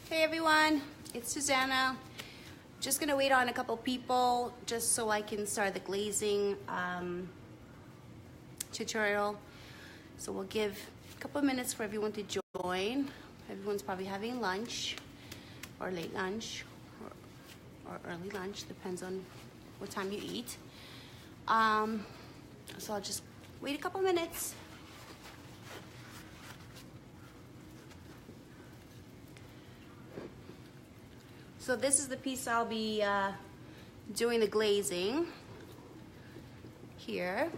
Hey everyone, it's Susanna. Just gonna wait on a couple people just so I can start the glazing tutorial. So we'll give a couple of minutes for everyone to join. Everyone's probably having lunch or late lunch or early lunch, depends on what time you eat. So I'll just wait a couple minutes. So this is the piece I'll be doing the glazing here.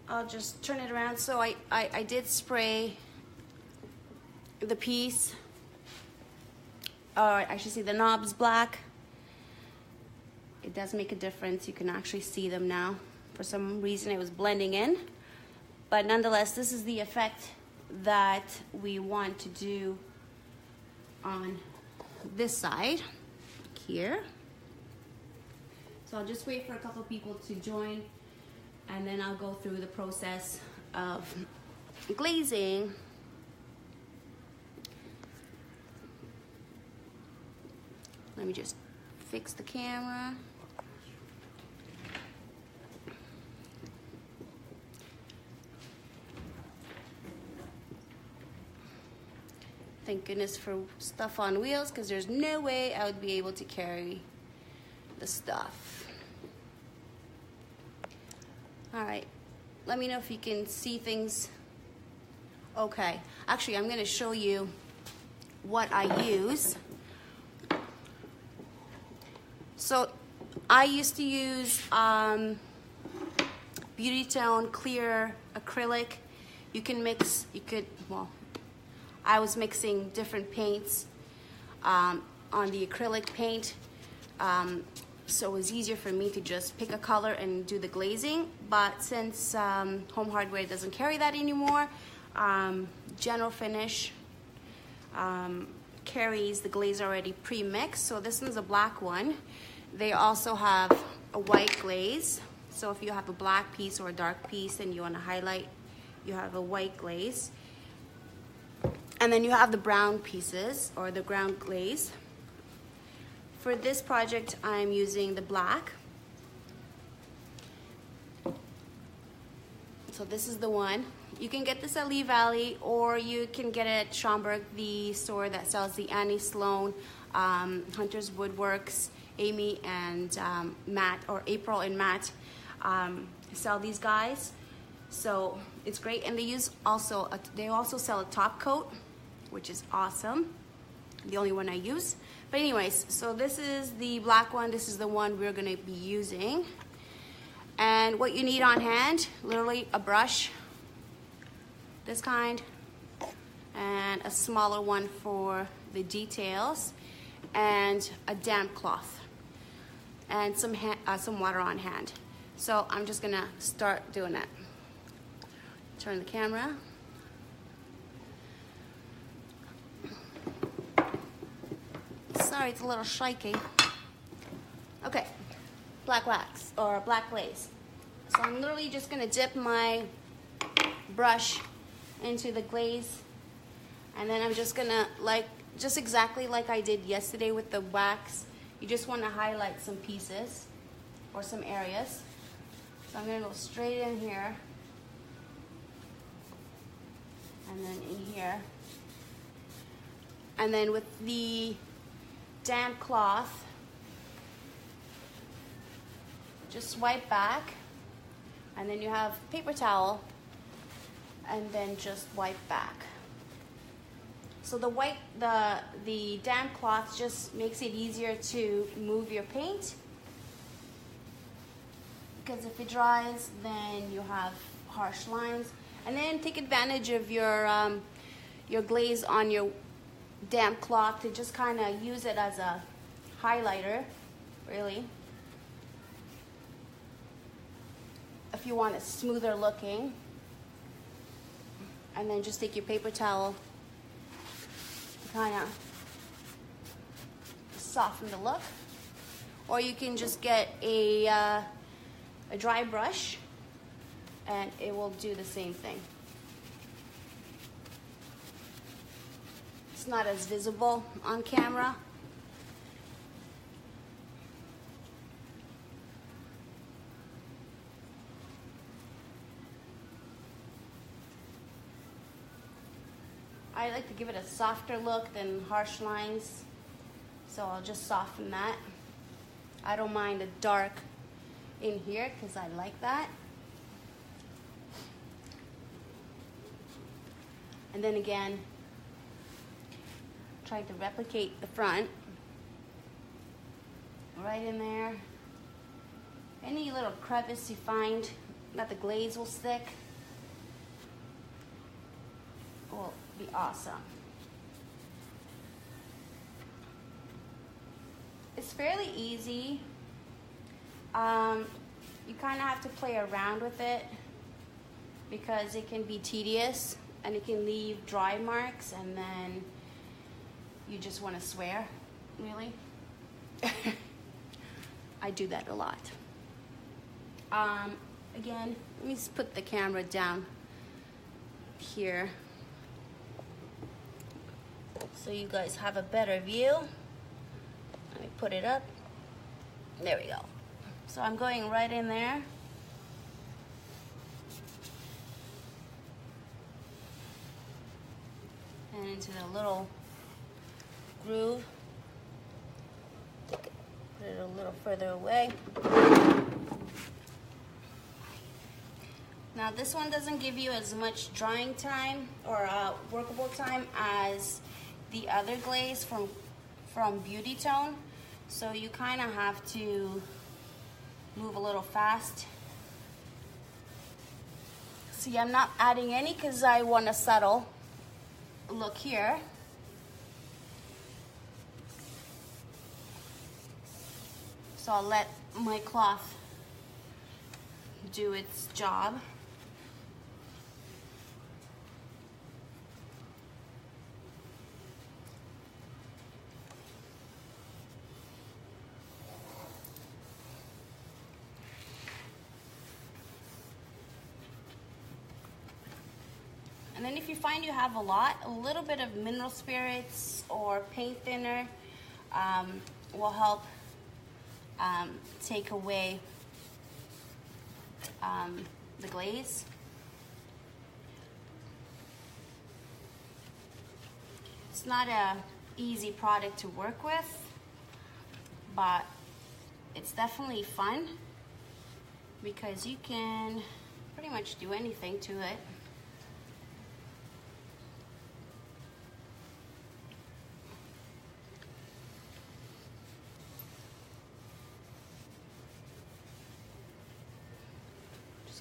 I'll just turn it around. So I did spray the piece, I should see the knobs black. It does make a difference. You can actually see them now. For some reason it was blending in, but nonetheless this is the effect that we want to do on this side here. So I'll just wait for a couple people to join and then I'll go through the process of glazing. Let me just fix the camera. Thank goodness for stuff on wheels, because there's no way I would be able to carry the stuff. All right, let me know if you can see things. Okay, actually I'm gonna show you what I use. So I used to use Beauty Tone clear acrylic. You can mix, well, I was mixing different paints on the acrylic paint, so it was easier for me to just pick a color and do the glazing. But since Home Hardware doesn't carry that anymore, General Finish carries the glaze already pre-mixed. So this one's a black one. They also have a white glaze. So if you have a black piece or a dark piece and you want to highlight, you have a white glaze. And then you have the brown pieces or the ground glaze. For this project, I'm using the black. So this is the one. You can get this at Lee Valley, or you can get it at Schaumburg, the store that sells the Annie Sloan, Hunter's Woodworks, Amy and Matt, or April and Matt sell these guys. So it's great, and they also sell a top coat, which is awesome. The only one I use. But anyways, so this is the black one. This is the one we're gonna be using. And what you need on hand, literally a brush, this kind, and a smaller one for the details, and a damp cloth, and some water on hand. So I'm just gonna start doing that. Turn the camera. Sorry, it's a little shaky. Okay, black wax or black glaze. So I'm literally just gonna dip my brush into the glaze, and then I'm just gonna, just exactly like I did yesterday with the wax, you just wanna highlight some pieces or some areas. So I'm gonna go straight in here, and then in here. And then with the damp cloth, just wipe back, and then you have paper towel, and then just wipe back. So the damp cloth just makes it easier to move your paint, because if it dries, then you have harsh lines. And then take advantage of your glaze on your damp cloth to just kind of use it as a highlighter, really. If you want it smoother looking. And then just take your paper towel to kind of soften the look. Or you can just get a dry brush and it will do the same thing. it's not as visible on camera. I like to give it a softer look than harsh lines, so I'll just soften that. I don't mind a dark in here because I like that. And then again, try to replicate the front. Right in there. Any little crevice you find that the glaze will stick will be awesome. It's fairly easy. You kind of have to play around with it because it can be tedious and it can leave dry marks and then you just want to swear, really. I do that a lot. Again, let me just put the camera down here so you guys have a better view. Let me put it up. There we go. So I'm going right in there. And into the little groove. Put it a little further away. Now this one doesn't give you as much drying time or workable time as the other glaze from Beauty Tone. So you kind of have to move a little fast. See, I'm not adding any because I want a subtle look here. So I'll let my cloth do its job. And then if you find you have a little bit of mineral spirits or paint thinner will help take away the glaze. It's not an easy product to work with, but it's definitely fun because you can pretty much do anything to it.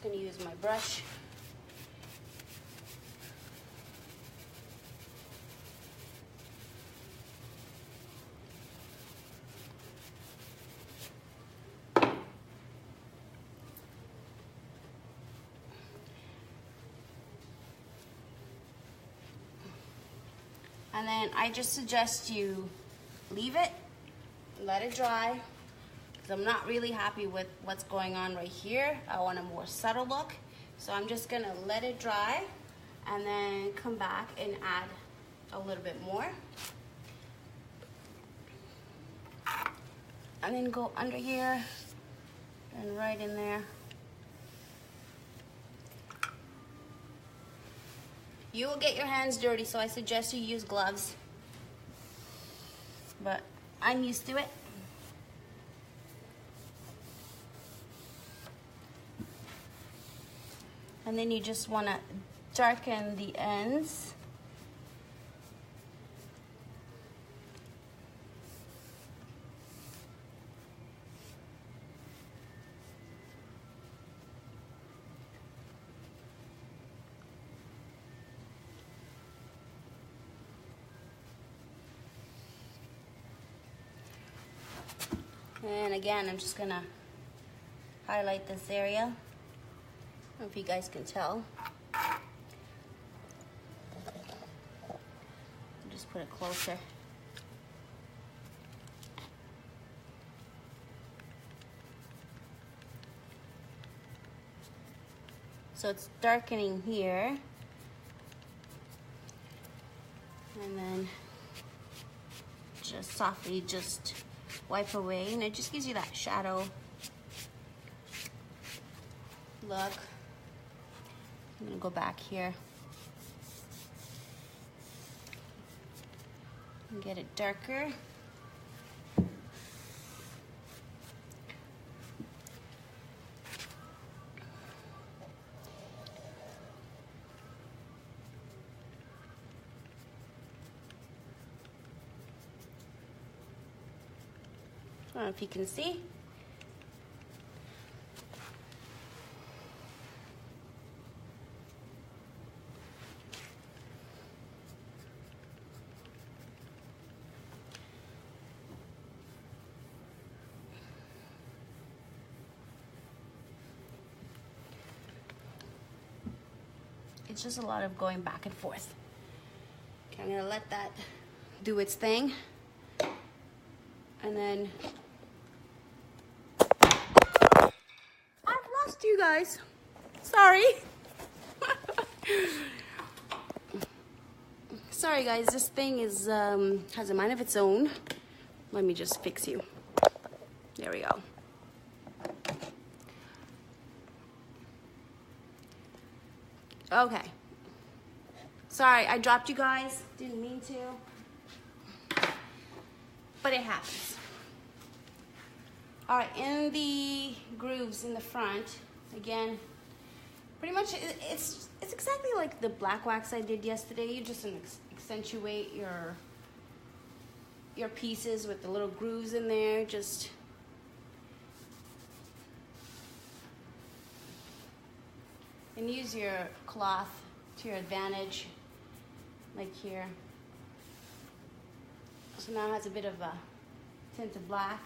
Going to use my brush. And then I just suggest you leave it, let it dry. I'm not really happy with what's going on right here. I want a more subtle look. So I'm just gonna let it dry and then come back and add a little bit more. And then go under here and right in there. You will get your hands dirty, so I suggest you use gloves. But I'm used to it. And then you just want to darken the ends. And again, I'm just going to highlight this area. I don't know if you guys can tell. Just put it closer. So it's darkening here. And then softly just wipe away, and it just gives you that shadow look. I'm gonna go back here and get it darker. I don't know if you can see. It's just a lot of going back and forth. Okay, I'm gonna let that do its thing. And then I've lost you guys. Sorry. Sorry guys, this thing is has a mind of its own. Let me just fix you. There we go. Okay. Sorry, I dropped you guys. Didn't mean to. But it happens. All right, in the grooves in the front, again, pretty much it's exactly like the black wax I did yesterday. You just accentuate your pieces with the little grooves in there. Just and use your cloth to your advantage, like here. So now it has a bit of a tint of black.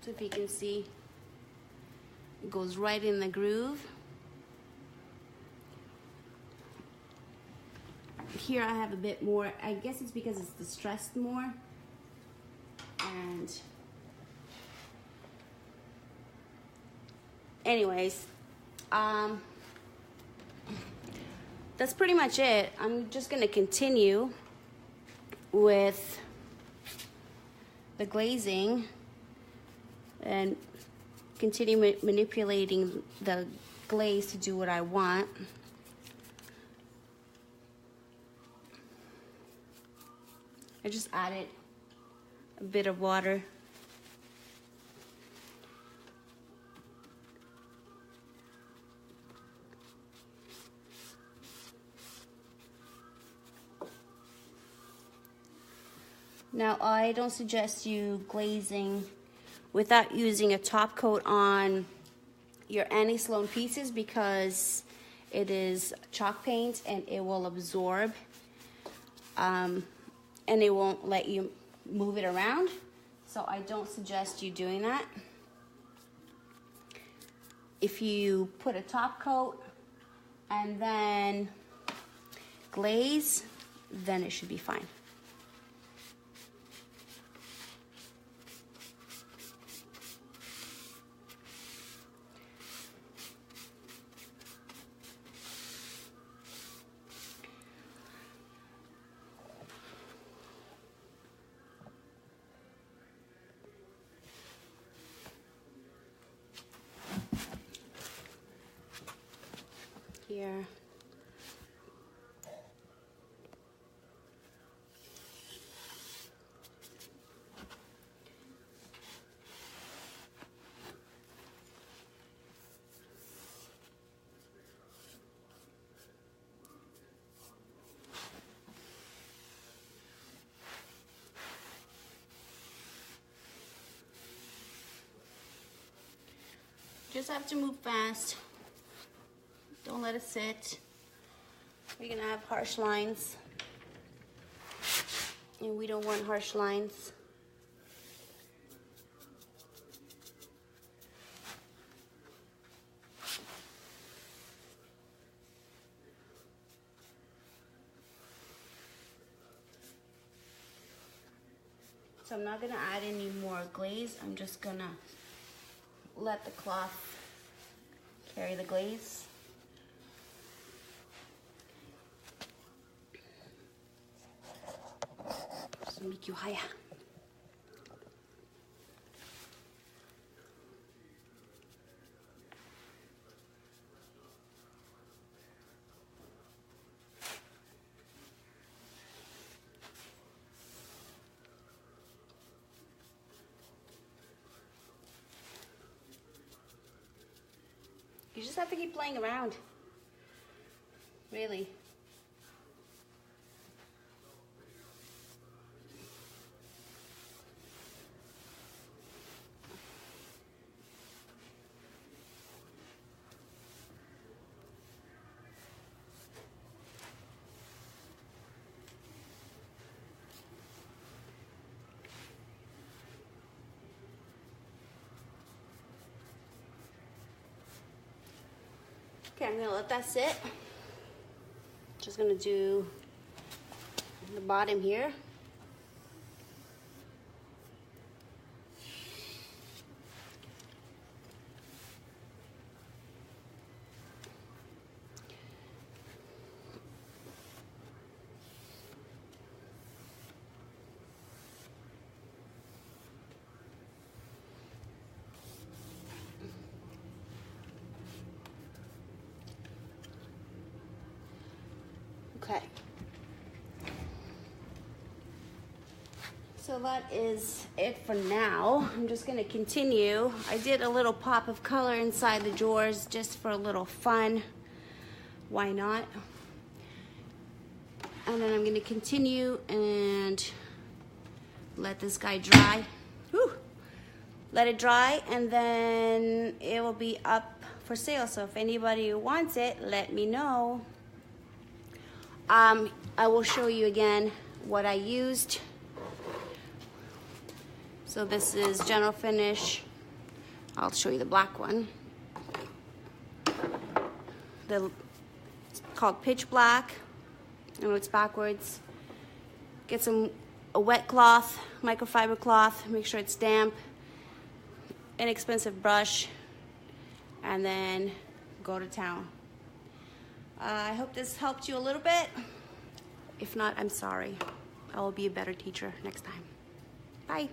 So if you can see, it goes right in the groove. Here I have a bit more, I guess it's because it's distressed more. And anyways, that's pretty much it. I'm just gonna continue with the glazing and continue manipulating the glaze to do what I want. I just added a bit of water. Now, I don't suggest you glazing without using a top coat on your Annie Sloan pieces because it is chalk paint and it will absorb and it won't let you move it around. So I don't suggest you doing that. If you put a top coat and then glaze, then it should be fine. Here. Just have to move fast. Don't let it sit. We're gonna have harsh lines. And we don't want harsh lines. So I'm not gonna add any more glaze. I'm just gonna let the cloth carry the glaze. Just make you higher. You just have to keep playing around. Really. Okay, I'm gonna let that sit. Just gonna do the bottom here. Okay. So that is it for now. I'm just gonna continue. I did a little pop of color inside the drawers just for a little fun. Why not? And then I'm gonna continue and let this guy dry. Whew. Let it dry, and then it will be up for sale. So if anybody wants it, let me know. I will show you again what I used. So this is General Finish. I'll show you the black one. It's called Pitch Black. I know it's backwards. Get a wet cloth, microfiber cloth, make sure it's damp, inexpensive brush, and then go to town. I hope this helped you a little bit. If not, I'm sorry. I will be a better teacher next time. Bye.